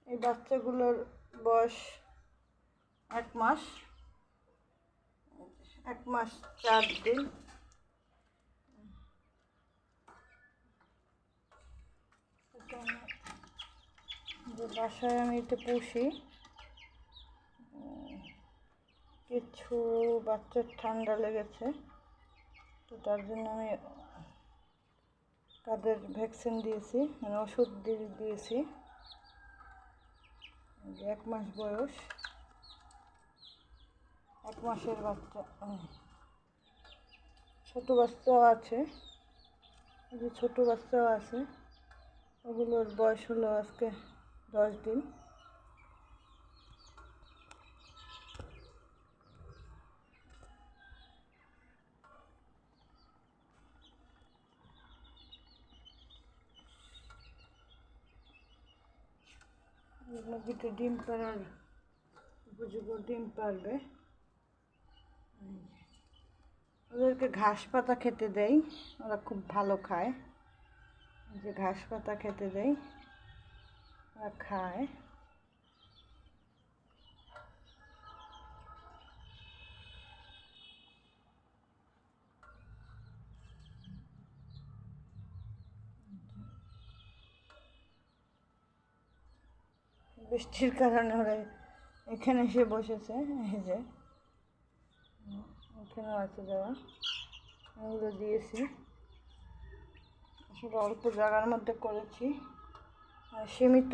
এই বাচ্চাগুলোর বয়স 1 মাস, 1 মাস 4 দিন। যে বাসায় আমি এটা পুষি, কিছু বাচ্চার ঠান্ডা লেগেছে, তো তার জন্য আমি তাদের ভ্যাকসিন দিয়েছি, মানে ওষুধ দিয়েছি। 1 মাস বয়স, 1 মাসের বাচ্চা। ছোটো বাচ্চাও আছে, এই যে ছোটো বাচ্চাও আছে, ওগুলোর বয়স হলো আজকে 10 দিন। মুরগিটা ডিম পাড়ার উপযোগী, ডিম পারবে। ওদেরকে ঘাস পাতা খেতে দেই, ওরা খুব ভালো খায়। যে ঘাস পাতা খেতে দেই, ওরা খায়। বৃষ্টির কারণে ওরা এখানে এসে বসেছে, এই যে এখানেও আছে যারা, এগুলো দিয়েছি। আসলে অল্প জায়গার মধ্যে করেছি, সীমিত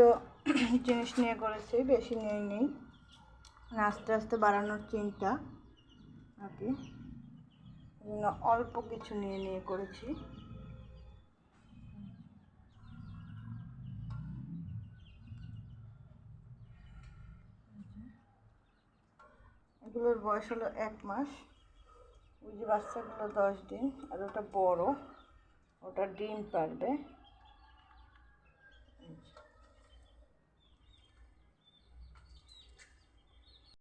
জিনিস নিয়ে করেছি, বেশি নেই। আস্তে আস্তে বাড়ানোর চিন্তা আর কি, অল্প কিছু নিয়ে করেছি। এগুলোর বয়স হলো 1 মাস। ওই যে বাচ্চাগুলো 10 দিন, আর ওটা বড়, ওটা ডিম পারবে।